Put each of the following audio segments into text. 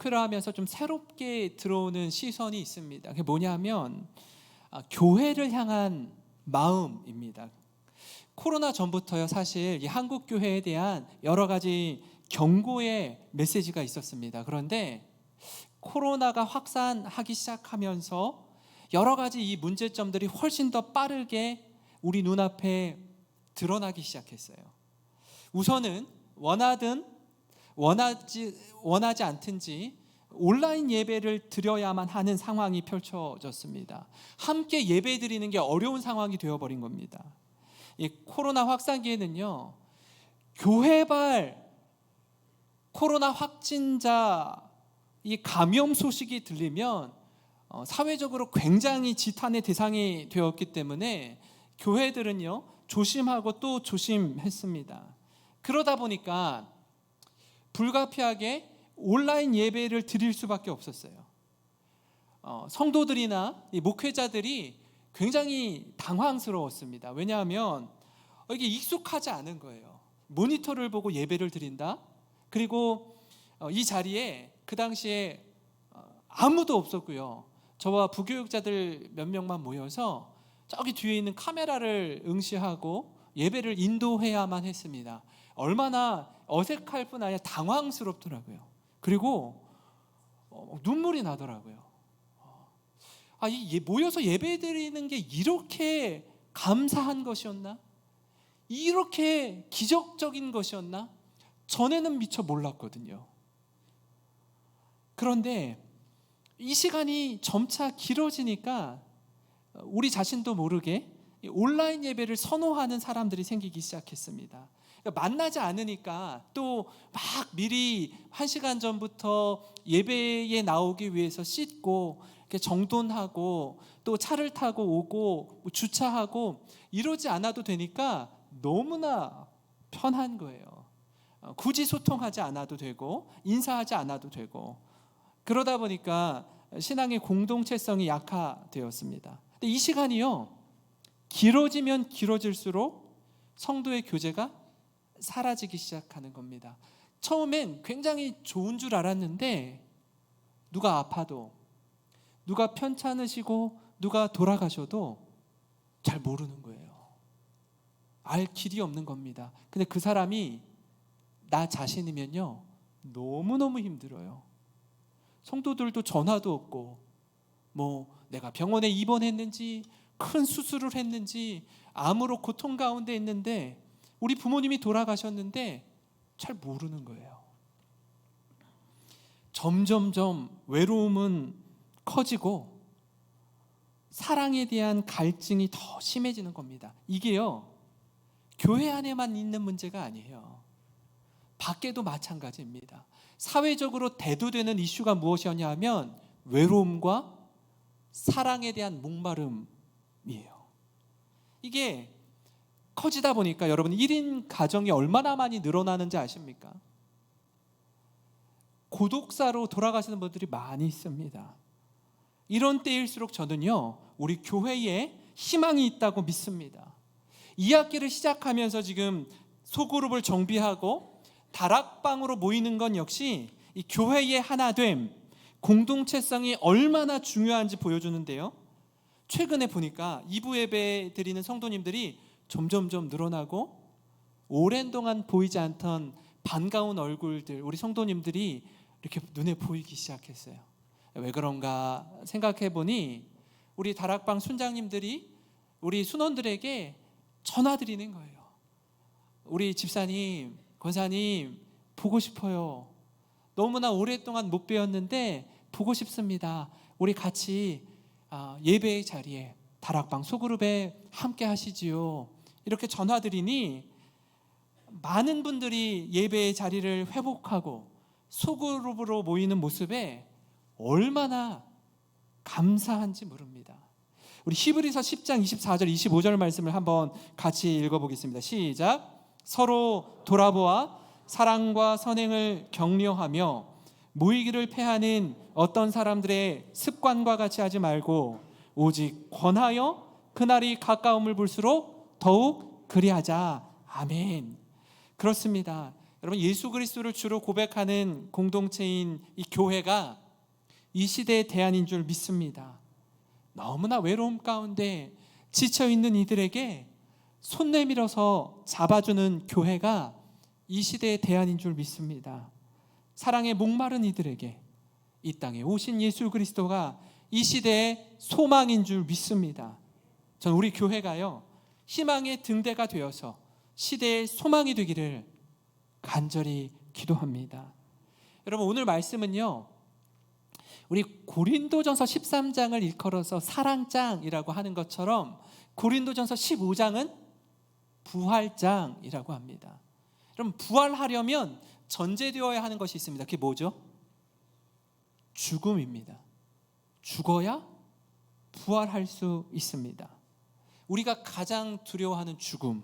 하면서 좀 새롭게 들어오는 시선이 있습니다. 그게 뭐냐면 교회를 향한 마음입니다. 코로나 전부터요, 사실 이 한국 교회에 대한 여러 가지 경고의 메시지가 있었습니다. 그런데 코로나가 확산하기 시작하면서 여러 가지 이 문제점들이 훨씬 더 빠르게 우리 눈앞에 드러나기 시작했어요. 우선은 원하지 않든지 온라인 예배를 드려야만 하는 상황이 펼쳐졌습니다. 함께 예배 드리는 게 어려운 상황이 되어버린 겁니다. 이 코로나 확산기에는요, 교회발 코로나 확진자 이 감염 소식이 들리면 사회적으로 굉장히 지탄의 대상이 되었기 때문에 교회들은요, 조심하고 또 조심했습니다. 그러다 보니까 불가피하게 온라인 예배를 드릴 수밖에 없었어요. 성도들이나 목회자들이 굉장히 당황스러웠습니다. 왜냐하면 이게 익숙하지 않은 거예요. 모니터를 보고 예배를 드린다. 그리고 이 자리에 그 당시에 아무도 없었고요. 저와 부교육자들 몇 명만 모여서 저기 뒤에 있는 카메라를 응시하고 예배를 인도해야만 했습니다. 얼마나 어색할 뿐 아니라 당황스럽더라고요. 그리고 눈물이 나더라고요. 모여서 예배드리는 게 이렇게 감사한 것이었나? 이렇게 기적적인 것이었나? 전에는 미처 몰랐거든요. 그런데 이 시간이 점차 길어지니까 우리 자신도 모르게 온라인 예배를 선호하는 사람들이 생기기 시작했습니다. 만나지 않으니까 또 막 미리 1시간 전부터 예배에 나오기 위해서 씻고 정돈하고 또 차를 타고 오고 주차하고 이러지 않아도 되니까 너무나 편한 거예요. 굳이 소통하지 않아도 되고 인사하지 않아도 되고 그러다 보니까 신앙의 공동체성이 약화되었습니다. 근데 이 시간이요, 길어지면 길어질수록 성도의 교제가 사라지기 시작하는 겁니다. 처음엔 굉장히 좋은 줄 알았는데 누가 아파도 누가 편찮으시고 누가 돌아가셔도 잘 모르는 거예요. 알 길이 없는 겁니다. 근데 그 사람이 나 자신이면요, 너무너무 힘들어요. 성도들도 전화도 없고 내가 병원에 입원했는지 큰 수술을 했는지 암으로 고통 가운데 있는데 우리 부모님이 돌아가셨는데 잘 모르는 거예요. 점점점 외로움은 커지고 사랑에 대한 갈증이 더 심해지는 겁니다. 이게요, 교회 안에만 있는 문제가 아니에요. 밖에도 마찬가지입니다. 사회적으로 대두되는 이슈가 무엇이었냐 하면 외로움과 사랑에 대한 목마름이에요. 이게 커지다 보니까 여러분 1인 가정이 얼마나 많이 늘어나는지 아십니까? 고독사로 돌아가시는 분들이 많이 있습니다. 이런 때일수록 저는요, 우리 교회에 희망이 있다고 믿습니다. 2학기를 시작하면서 지금 소그룹을 정비하고 다락방으로 모이는 건 역시 이 교회의 하나됨, 공동체성이 얼마나 중요한지 보여주는데요, 최근에 보니까 2부 예배 드리는 성도님들이 점점점 늘어나고 오랜 동안 보이지 않던 반가운 얼굴들, 우리 성도님들이 이렇게 눈에 보이기 시작했어요. 왜 그런가 생각해 보니 우리 다락방 순장님들이 우리 순원들에게 전화 드리는 거예요. 우리 집사님, 권사님 보고 싶어요. 너무나 오랫동안 못 뵈었는데 보고 싶습니다. 우리 같이 예배의 자리에 다락방 소그룹에 함께 하시지요. 이렇게 전화드리니 많은 분들이 예배의 자리를 회복하고 소그룹으로 모이는 모습에 얼마나 감사한지 모릅니다. 우리 히브리서 10장 24절 25절 말씀을 한번 같이 읽어보겠습니다. 시작. 서로 돌아보아 사랑과 선행을 격려하며 모이기를 패하는 어떤 사람들의 습관과 같이 하지 말고 오직 권하여 그날이 가까움을 볼수록 더욱 그리하자. 아멘. 그렇습니다. 여러분, 예수 그리스도를 주로 고백하는 공동체인 이 교회가 이 시대의 대안인 줄 믿습니다. 너무나 외로움 가운데 지쳐있는 이들에게 손 내밀어서 잡아주는 교회가 이 시대의 대안인 줄 믿습니다. 사랑에 목마른 이들에게 이 땅에 오신 예수 그리스도가 이 시대의 소망인 줄 믿습니다. 전 우리 교회가요, 희망의 등대가 되어서 시대의 소망이 되기를 간절히 기도합니다. 여러분, 오늘 말씀은요, 우리 고린도전서 13장을 일컬어서 사랑장이라고 하는 것처럼 고린도전서 15장은 부활장이라고 합니다. 여러분, 부활하려면 전제되어야 하는 것이 있습니다. 그게 뭐죠? 죽음입니다. 죽어야 부활할 수 있습니다. 우리가 가장 두려워하는 죽음,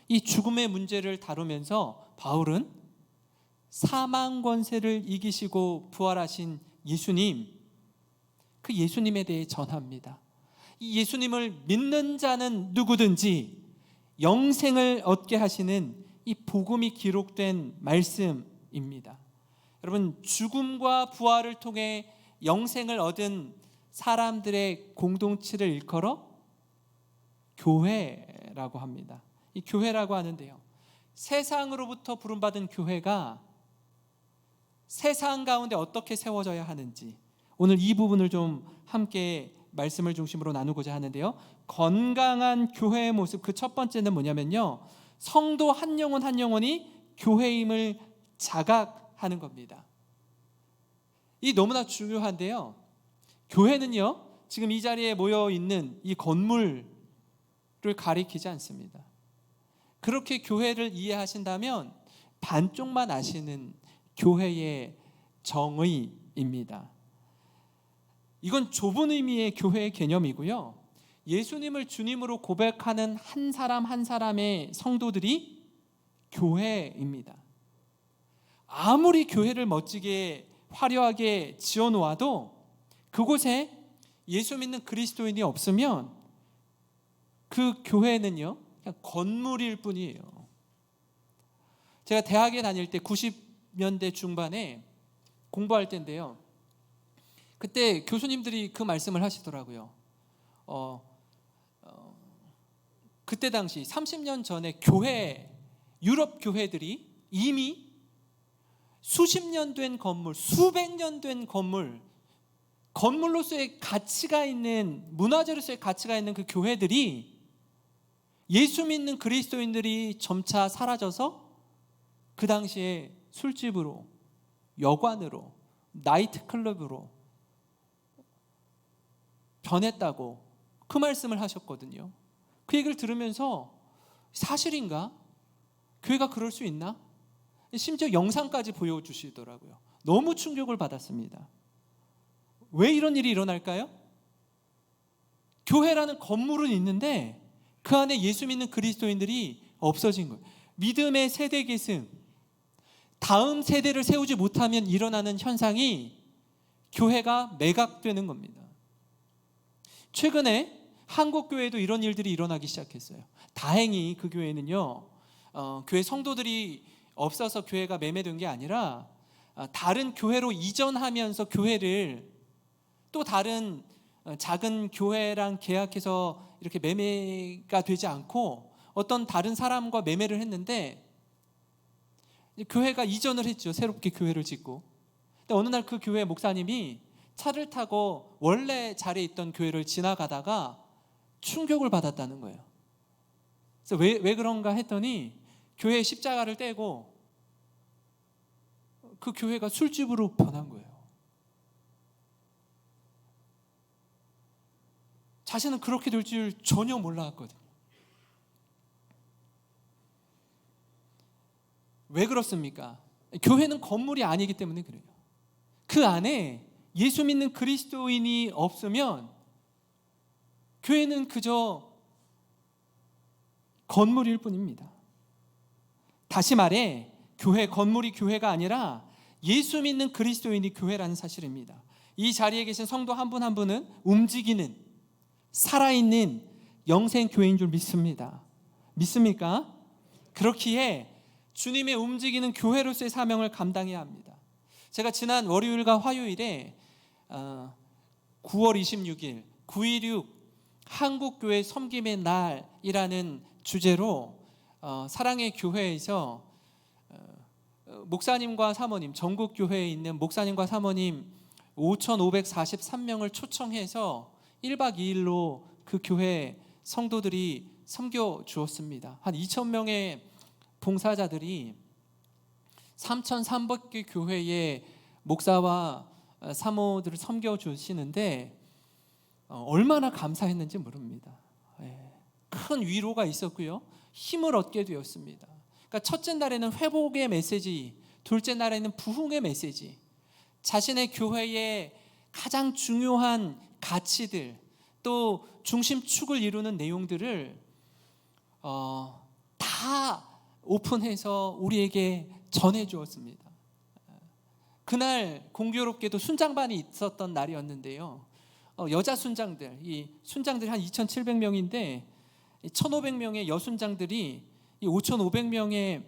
이 죽음의 문제를 다루면서 바울은 사망 권세를 이기시고 부활하신 예수님, 그 예수님에 대해 전합니다. 이 예수님을 믿는 자는 누구든지 영생을 얻게 하시는 이 복음이 기록된 말씀입니다. 여러분, 죽음과 부활을 통해 영생을 얻은 사람들의 공동체를 일컬어 교회라고 합니다. 이 교회라고 하는데요, 세상으로부터 부름받은 교회가 세상 가운데 어떻게 세워져야 하는지, 오늘 이 부분을 좀 함께 말씀을 중심으로 나누고자 하는데요, 건강한 교회의 모습, 그 첫 번째는 뭐냐면요, 성도 한 영혼 한 영혼이 교회임을 자각하는 겁니다. 이 너무나 중요한데요, 교회는요, 지금 이 자리에 모여 있는 이 건물을 가리키지 않습니다. 그렇게 교회를 이해하신다면 반쪽만 아시는 교회의 정의입니다. 이건 좁은 의미의 교회의 개념이고요, 예수님을 주님으로 고백하는 한 사람 한 사람의 성도들이 교회입니다. 아무리 교회를 멋지게 화려하게 지어놓아도 그곳에 예수 믿는 그리스도인이 없으면 그 교회는요, 그냥 건물일 뿐이에요. 제가 대학에 다닐 때 90년대 중반에 공부할 때인데요, 그때 교수님들이 그 말씀을 하시더라고요. 그때 당시 30년 전에 교회, 유럽 교회들이 이미 수십 년 된 건물, 수백 년 된 건물로서의 가치가 있는, 문화재로서의 가치가 있는 그 교회들이 예수 믿는 그리스도인들이 점차 사라져서 그 당시에 술집으로, 여관으로, 나이트클럽으로 변했다고 그 말씀을 하셨거든요. 그 얘기를 들으면서 사실인가? 교회가 그럴 수 있나? 심지어 영상까지 보여주시더라고요. 너무 충격을 받았습니다. 왜 이런 일이 일어날까요? 교회라는 건물은 있는데 그 안에 예수 믿는 그리스도인들이 없어진 거예요. 믿음의 세대 계승, 다음 세대를 세우지 못하면 일어나는 현상이 교회가 매각되는 겁니다. 최근에 한국 교회도 이런 일들이 일어나기 시작했어요. 다행히 그 교회는요, 교회 성도들이 없어서 교회가 매매된 게 아니라 다른 교회로 이전하면서 교회를 또 다른 작은 교회랑 계약해서 이렇게 매매가 되지 않고 어떤 다른 사람과 매매를 했는데 교회가 이전을 했죠. 새롭게 교회를 짓고. 근데 어느 날 그 교회 목사님이 차를 타고 원래 자리에 있던 교회를 지나가다가 충격을 받았다는 거예요. 그래서 왜 그런가 했더니 교회에 십자가를 떼고 그 교회가 술집으로 변한 거예요. 자신은 그렇게 될 줄 전혀 몰랐거든요. 왜 그렇습니까? 교회는 건물이 아니기 때문에 그래요. 그 안에 예수 믿는 그리스도인이 없으면 교회는 그저 건물일 뿐입니다. 다시 말해, 교회 건물이 교회가 아니라 예수 믿는 그리스도인이 교회라는 사실입니다. 이 자리에 계신 성도 한 분 한 분은 움직이는, 살아있는 영생 교회인 줄 믿습니다. 믿습니까? 그렇기에 주님의 움직이는 교회로서의 사명을 감당해야 합니다. 제가 지난 월요일과 화요일에 9월 26일 9.16 한국교회 섬김의 날이라는 주제로 사랑의 교회에서 목사님과 사모님, 전국 교회에 있는 목사님과 사모님 5,543명을 초청해서 1박 2일로 그 교회 성도들이 섬겨 주었습니다. 한 2,000명의 봉사자들이 3,300개 교회의 목사와 사모들을 섬겨 주시는데 얼마나 감사했는지 모릅니다. 큰 위로가 있었고요, 힘을 얻게 되었습니다. 그러니까 첫째 날에는 회복의 메시지, 둘째 날에는 부흥의 메시지, 자신의 교회의 가장 중요한 가치들, 또 중심축을 이루는 내용들을 다 오픈해서 우리에게 전해 주었습니다. 그날 공교롭게도 순장반이 있었던 날이었는데요, 여자 순장들, 이 순장들이 한 2,700명인데 1,500명의 여순장들이 이 5,500명의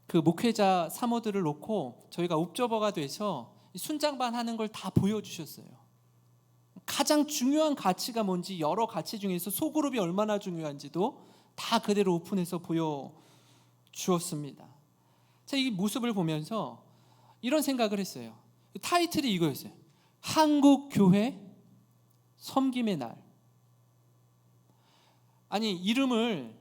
그 목회자 사모들을 놓고 저희가 옵저버가 돼서 순장반 하는 걸 다 보여주셨어요. 가장 중요한 가치가 뭔지, 여러 가치 중에서 소그룹이 얼마나 중요한지도 다 그대로 오픈해서 보여주었습니다. 제가 이 모습을 보면서 이런 생각을 했어요. 타이틀이 이거였어요. 한국교회 섬김의 날. 아니, 이름을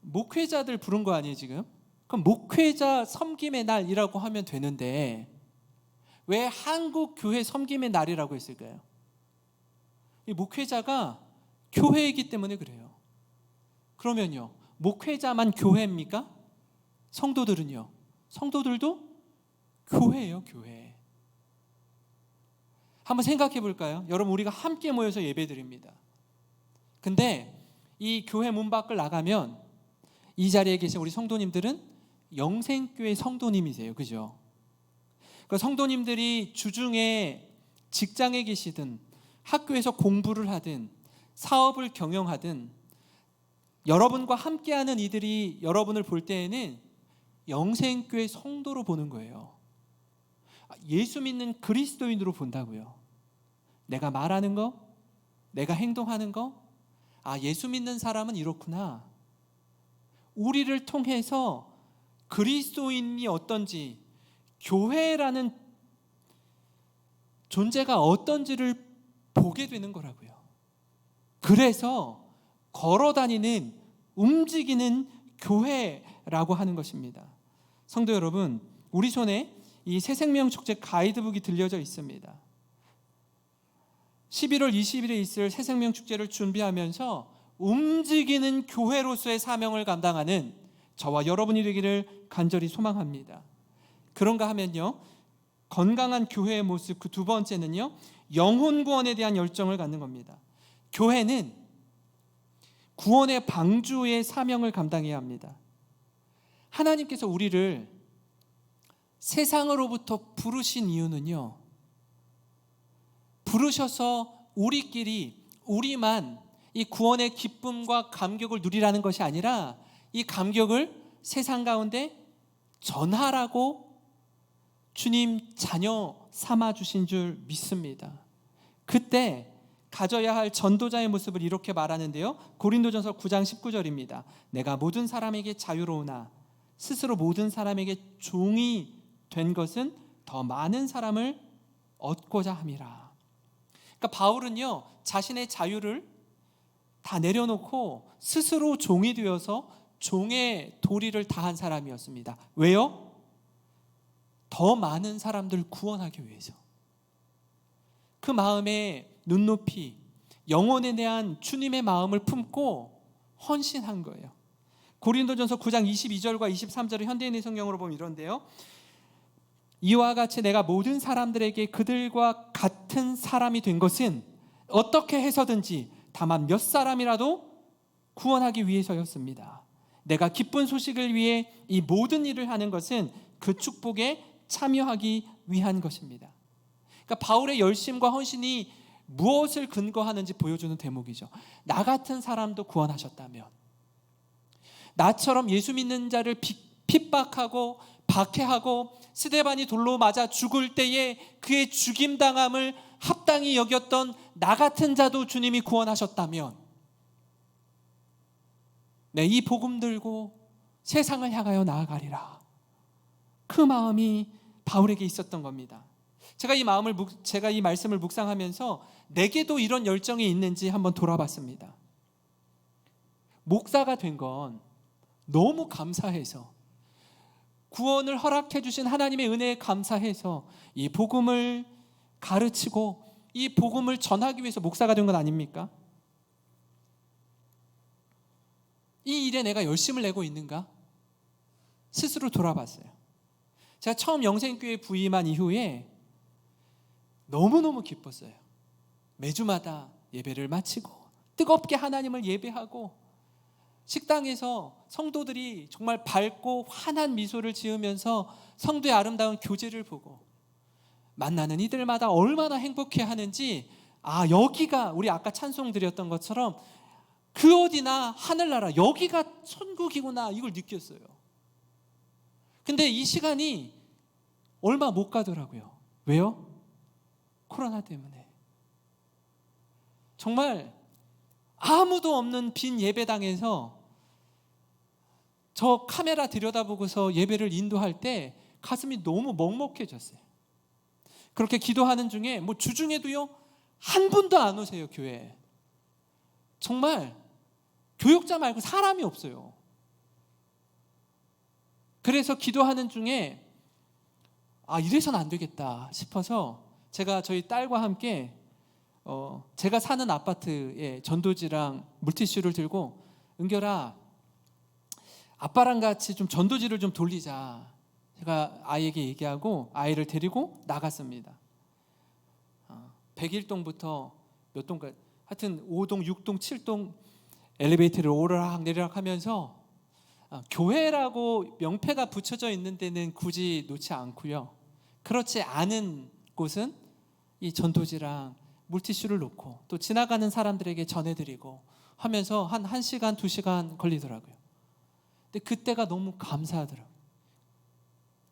목회자들 부른 거 아니에요 지금? 그럼 목회자 섬김의 날이라고 하면 되는데 왜 한국교회 섬김의 날이라고 했을까요? 이 목회자가 교회이기 때문에 그래요. 그러면요, 목회자만 교회입니까? 성도들은요? 성도들도 교회예요, 교회. 한번 생각해 볼까요? 여러분, 우리가 함께 모여서 예배드립니다. 근데 이 교회 문 밖을 나가면 이 자리에 계신 우리 성도님들은 영생교회 성도님이세요, 그죠? 그 성도님들이 주중에 직장에 계시든 학교에서 공부를 하든 사업을 경영하든 여러분과 함께하는 이들이 여러분을 볼 때에는 영생교회 성도로 보는 거예요. 예수 믿는 그리스도인으로 본다고요. 내가 말하는 거, 내가 행동하는 거, 예수 믿는 사람은 이렇구나. 우리를 통해서 그리스도인이 어떤지, 교회라는 존재가 어떤지를 보게 되는 거라고요. 그래서 걸어다니는, 움직이는 교회라고 하는 것입니다. 성도 여러분, 우리 손에 이 새생명 축제 가이드북이 들려져 있습니다. 11월 20일에 있을 새생명 축제를 준비하면서 움직이는 교회로서의 사명을 감당하는 저와 여러분이 되기를 간절히 소망합니다. 그런가 하면요, 건강한 교회의 모습, 그 두 번째는요, 영혼 구원에 대한 열정을 갖는 겁니다. 교회는 구원의 방주의 사명을 감당해야 합니다. 하나님께서 우리를 세상으로부터 부르신 이유는요, 부르셔서 우리만 이 구원의 기쁨과 감격을 누리라는 것이 아니라 이 감격을 세상 가운데 전하라고 주님 자녀 삼아 주신 줄 믿습니다. 그때 가져야 할 전도자의 모습을 이렇게 말하는데요, 고린도전서 9장 19절입니다. 내가 모든 사람에게 자유로우나 스스로 모든 사람에게 종이 된 것은 더 많은 사람을 얻고자 함이라. 그러니까 바울은요, 자신의 자유를 다 내려놓고 스스로 종이 되어서 종의 도리를 다한 사람이었습니다. 왜요? 더 많은 사람들 구원하기 위해서. 그 마음에 눈높이, 영혼에 대한 주님의 마음을 품고 헌신한 거예요. 고린도전서 9장 22절과 23절을 현대인의 성경으로 보면 이런데요, 이와 같이 내가 모든 사람들에게 그들과 같은 사람이 된 것은 어떻게 해서든지 다만 몇 사람이라도 구원하기 위해서였습니다. 내가 기쁜 소식을 위해 이 모든 일을 하는 것은 그 축복에 참여하기 위한 것입니다. 그러니까 바울의 열심과 헌신이 무엇을 근거하는지 보여주는 대목이죠. 나 같은 사람도 구원하셨다면, 나처럼 예수 믿는 자를 핍박하고 박해하고 스데반이 돌로 맞아 죽을 때에 그의 죽임당함을 합당히 여겼던 나 같은 자도 주님이 구원하셨다면, 네, 이 복음 들고 세상을 향하여 나아가리라. 그 마음이 바울에게 있었던 겁니다. 제가 이 말씀을 묵상하면서 내게도 이런 열정이 있는지 한번 돌아봤습니다. 목사가 된 건 너무 감사해서, 구원을 허락해 주신 하나님의 은혜에 감사해서 이 복음을 가르치고 이 복음을 전하기 위해서 목사가 된 건 아닙니까? 이 일에 내가 열심을 내고 있는가? 스스로 돌아봤어요. 제가 처음 영생교회 부임한 이후에 너무너무 기뻤어요. 매주마다 예배를 마치고 뜨겁게 하나님을 예배하고, 식당에서 성도들이 정말 밝고 환한 미소를 지으면서 성도의 아름다운 교제를 보고, 만나는 이들마다 얼마나 행복해하는지, 여기가 우리 아까 찬송 드렸던 것처럼 그 어디나 하늘나라, 여기가 천국이구나, 이걸 느꼈어요. 근데 이 시간이 얼마 못 가더라고요. 왜요? 코로나 때문에. 정말 아무도 없는 빈 예배당에서 저 카메라 들여다보고서 예배를 인도할 때 가슴이 너무 먹먹해졌어요. 그렇게 기도하는 중에 주중에도요, 한 분도 안 오세요, 교회에. 정말 교육자 말고 사람이 없어요. 그래서 기도하는 중에 이래서는 안 되겠다 싶어서 제가 저희 딸과 함께 제가 사는 아파트에 전도지랑 물티슈를 들고, 은결아, 아빠랑 같이 좀 전도지를 좀 돌리자. 제가 아이에게 얘기하고 아이를 데리고 나갔습니다. 101동부터 몇 동까지, 하여튼 5동, 6동, 7동 엘리베이터를 오르락 내리락 하면서 교회라고 명패가 붙여져 있는 데는 굳이 놓지 않고요, 그렇지 않은 곳은 이 전도지랑 물티슈를 놓고 또 지나가는 사람들에게 전해드리고 하면서 한 1시간, 2시간 걸리더라고요. 근데 그때가 너무 감사하더라고요.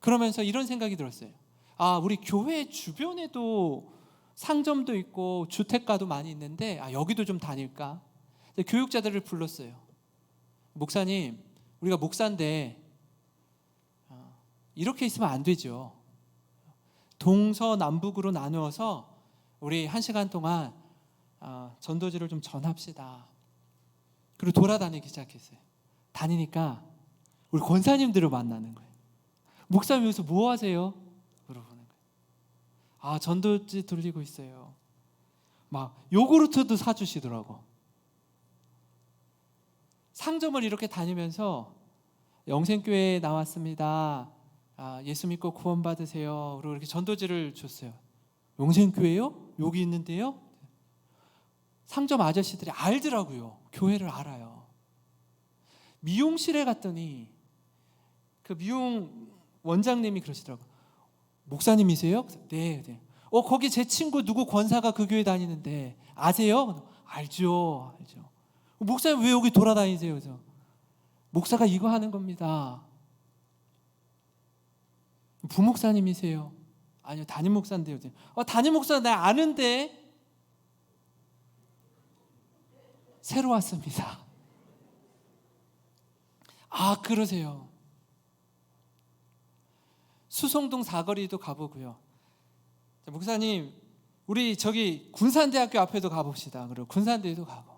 그러면서 이런 생각이 들었어요. 우리 교회 주변에도 상점도 있고 주택가도 많이 있는데 여기도 좀 다닐까? 교육자들을 불렀어요. 목사님, 우리가 목사인데 이렇게 있으면 안 되죠. 동서남북으로 나누어서 우리 1시간 동안 전도지를 좀 전합시다. 그리고 돌아다니기 시작했어요. 다니니까 우리 권사님들을 만나는 거예요. 목사님 여기서 뭐 하세요? 물어보는 거예요. 전도지 돌리고 있어요. 막 요구르트도 사주시더라고. 상점을 이렇게 다니면서 영생교회에 나왔습니다. 예수 믿고 구원 받으세요. 그리고 이렇게 전도지를 줬어요. 영생교회요? 여기 있는데요? 상점 아저씨들이 알더라고요. 교회를 알아요. 미용실에 갔더니 그 미용 원장님이 그러시더라고요. 목사님이세요? 네. 거기 제 친구 누구 권사가 그 교회 다니는데 아세요? 알죠. 목사님 왜 여기 돌아다니세요? 그래서 목사가 이거 하는 겁니다. 부목사님이세요? 아니요, 담임 목사인데요. 담임 목사 나 아는데. 새로 왔습니다. 그러세요. 수성동 사거리도 가보고요. 목사님, 우리 저기 군산대학교 앞에도 가봅시다. 그리고 군산대에도 가고.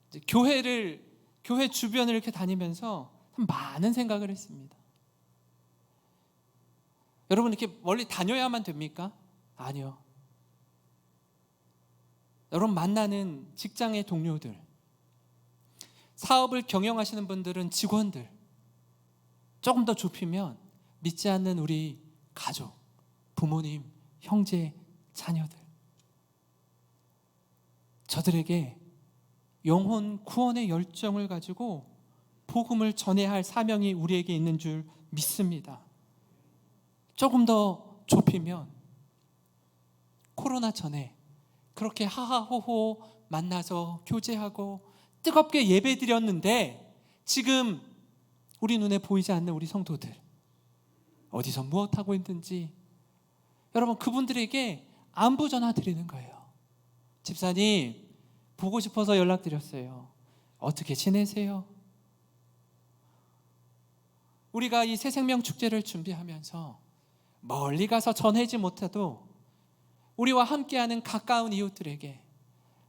이제 교회 주변을 이렇게 다니면서 많은 생각을 했습니다. 여러분, 이렇게 멀리 다녀야만 됩니까? 아니요. 여러분 만나는 직장의 동료들, 사업을 경영하시는 분들은 직원들, 조금 더 좁히면 믿지 않는 우리 가족, 부모님, 형제, 자녀들, 저들에게 영혼 구원의 열정을 가지고 복음을 전해야 할 사명이 우리에게 있는 줄 믿습니다. 조금 더 좁히면 코로나 전에 그렇게 하하호호 만나서 교제하고 뜨겁게 예배드렸는데 지금 우리 눈에 보이지 않는 우리 성도들, 어디서 무엇하고 있는지 여러분 그분들에게 안부 전화 드리는 거예요. 집사님 보고 싶어서 연락드렸어요. 어떻게 지내세요? 우리가 이 새생명 축제를 준비하면서 멀리 가서 전하지 못해도 우리와 함께하는 가까운 이웃들에게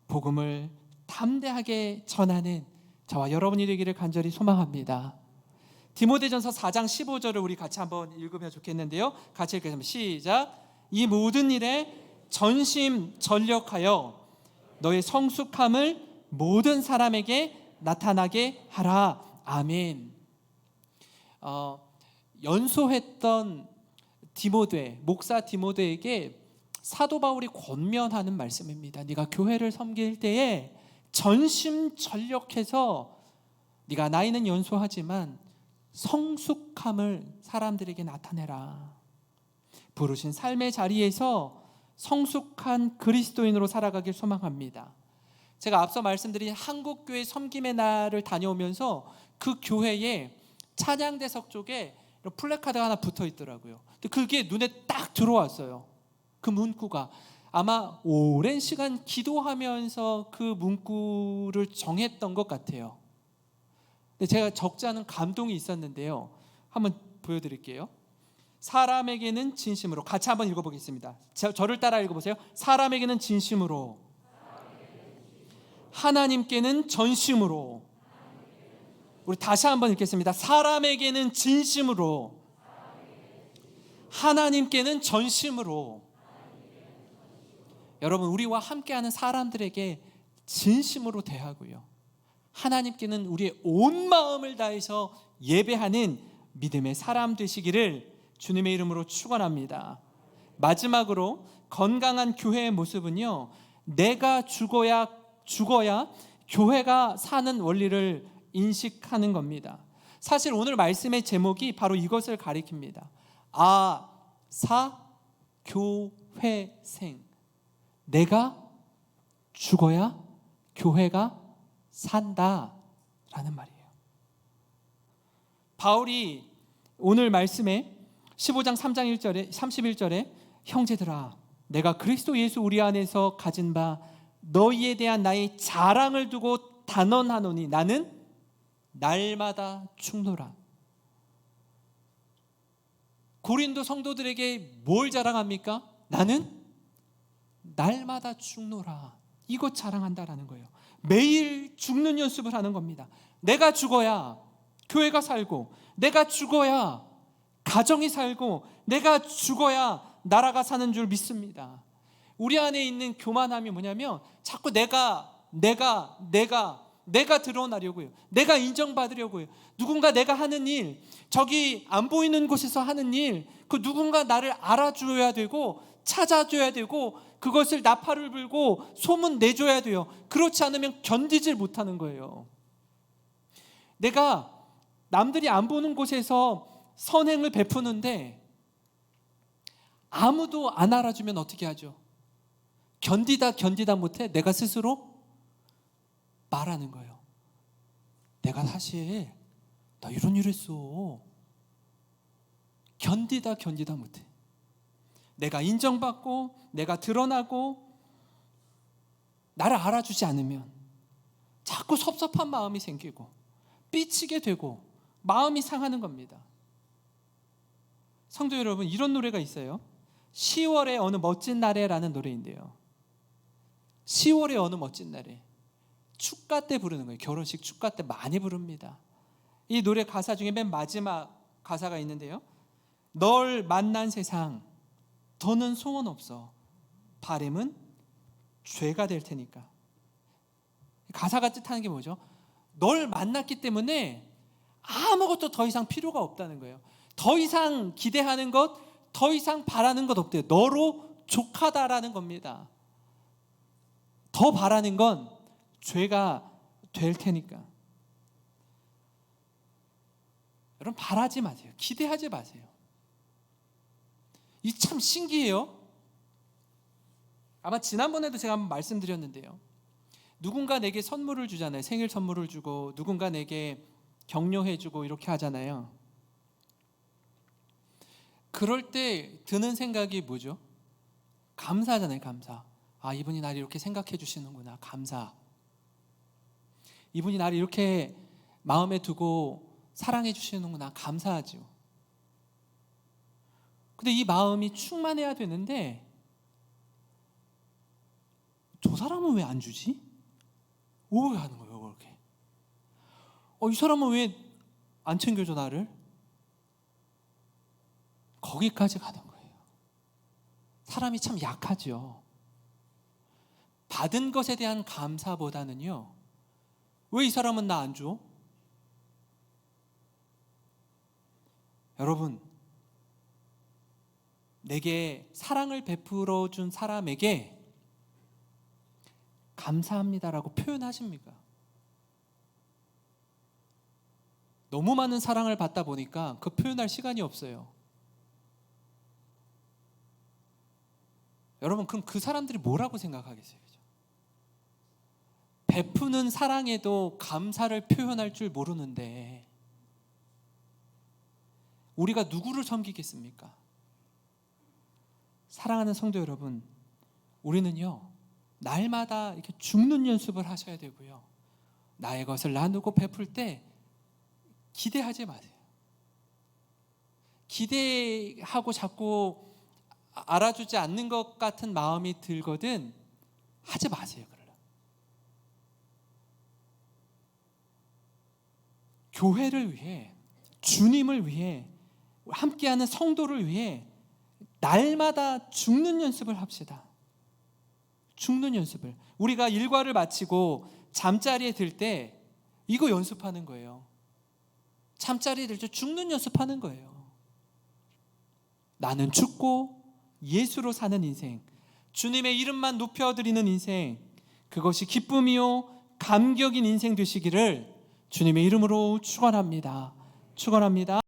복음을 담대하게 전하는 저와 여러분이 되기를 간절히 소망합니다. 디모데전서 4장 15절을 우리 같이 한번 읽으면 좋겠는데요. 같이 읽겠습니다. 시작. 이 모든 일에 전심전력하여 너의 성숙함을 모든 사람에게 나타나게 하라. 아멘. 연소했던 디모데, 목사 디모데에게 사도 바울이 권면하는 말씀입니다. 네가 교회를 섬길 때에 전심전력해서 네가 나이는 연소하지만 성숙함을 사람들에게 나타내라. 부르신 삶의 자리에서 성숙한 그리스도인으로 살아가길 소망합니다. 제가 앞서 말씀드린 한국교회 섬김의 날을 다녀오면서 그 교회에 찬양대석 쪽에 플래카드가 하나 붙어 있더라고요. 근데 그게 눈에 딱 들어왔어요. 그 문구가 아마 오랜 시간 기도하면서 그 문구를 정했던 것 같아요. 근데 제가 적지 않은 감동이 있었는데요. 한번 보여드릴게요. 사람에게는 진심으로, 같이 한번 읽어보겠습니다. 저를 따라 읽어보세요. 사람에게는 진심으로, 하나님께는 전심으로. 우리 다시 한번 읽겠습니다. 사람에게는 진심으로, 하나님께는 전심으로. 여러분, 우리와 함께하는 사람들에게 진심으로 대하고요, 하나님께는 우리의 온 마음을 다해서 예배하는 믿음의 사람 되시기를 주님의 이름으로 축원합니다. 마지막으로 건강한 교회의 모습은요, 내가 죽어야 교회가 사는 원리를 인식하는 겁니다. 사실 오늘 말씀의 제목이 바로 이것을 가리킵니다. 교회생. 내가 죽어야 교회가 산다라는 말이에요. 바울이 오늘 말씀에 15장 3장 1절에 31절에 형제들아, 내가 그리스도 예수 우리 안에서 가진 바 너희에 대한 나의 자랑을 두고 단언하노니 나는 날마다 죽노라. 고린도 성도들에게 뭘 자랑합니까? 나는 날마다 죽노라. 이것 자랑한다라는 거예요. 매일 죽는 연습을 하는 겁니다. 내가 죽어야 교회가 살고, 내가 죽어야 가정이 살고, 내가 죽어야 나라가 사는 줄 믿습니다. 우리 안에 있는 교만함이 뭐냐면 자꾸 내가 드러나려고요. 내가 인정받으려고요. 누군가 내가 하는 일, 저기 안 보이는 곳에서 하는 일, 그 누군가 나를 알아줘야 되고 찾아줘야 되고 그것을 나팔을 불고 소문 내줘야 돼요. 그렇지 않으면 견디질 못하는 거예요. 내가 남들이 안 보는 곳에서 선행을 베푸는데 아무도 안 알아주면 어떻게 하죠? 견디다 못해 내가 스스로 말하는 거예요. 내가 사실 나 이런 일 했어. 견디다 못해. 내가 인정받고 내가 드러나고 나를 알아주지 않으면 자꾸 섭섭한 마음이 생기고 삐치게 되고 마음이 상하는 겁니다. 성도 여러분, 이런 노래가 있어요. 10월의 어느 멋진 날에라는 노래인데요. 10월의 어느 멋진 날에 축가 때 부르는 거예요. 결혼식 축가 때 많이 부릅니다. 이 노래 가사 중에 맨 마지막 가사가 있는데요. 널 만난 세상 더는 소원 없어. 바램은 죄가 될 테니까. 가사가 뜻하는 게 뭐죠? 널 만났기 때문에 아무것도 더 이상 필요가 없다는 거예요. 더 이상 기대하는 것, 더 이상 바라는 것 없대요. 너로 족하다라는 겁니다. 더 바라는 건 죄가 될 테니까. 여러분, 바라지 마세요. 기대하지 마세요. 이 참 신기해요. 아마 지난번에도 제가 한번 말씀드렸는데요. 누군가 내게 선물을 주잖아요. 생일 선물을 주고 누군가 내게 격려해주고 이렇게 하잖아요. 그럴 때 드는 생각이 뭐죠? 감사하잖아요. 감사. 아, 이분이 나를 이렇게 생각해 주시는구나. 감사. 이분이 나를 이렇게 마음에 두고 사랑해 주시는구나. 감사하죠. 근데 이 마음이 충만해야 되는데 저 사람은 왜 안 주지? 오해하는 거예요. 그렇게. 이 사람은 왜 안 챙겨줘 나를? 거기까지 가는 거예요. 사람이 참 약하죠. 받은 것에 대한 감사보다는요, 왜 이 사람은 나 안 줘? 여러분, 내게 사랑을 베풀어 준 사람에게 감사합니다라고 표현하십니까? 너무 많은 사랑을 받다 보니까 그 표현할 시간이 없어요. 여러분, 그럼 그 사람들이 뭐라고 생각하겠어요? 그죠? 베푸는 사랑에도 감사를 표현할 줄 모르는데 우리가 누구를 섬기겠습니까? 사랑하는 성도 여러분, 우리는요, 날마다 이렇게 죽는 연습을 하셔야 되고요, 나의 것을 나누고 베풀 때 기대하지 마세요. 기대하고 자꾸 알아주지 않는 것 같은 마음이 들거든 하지 마세요. 그러려. 교회를 위해, 주님을 위해, 함께하는 성도를 위해 날마다 죽는 연습을 합시다. 죽는 연습을. 우리가 일과를 마치고 잠자리에 들 때 이거 연습하는 거예요. 잠자리에 들 때 죽는 연습하는 거예요. 나는 죽고 예수로 사는 인생, 주님의 이름만 높여드리는 인생, 그것이 기쁨이요 감격인 인생 되시기를 주님의 이름으로 축원합니다. 축원합니다.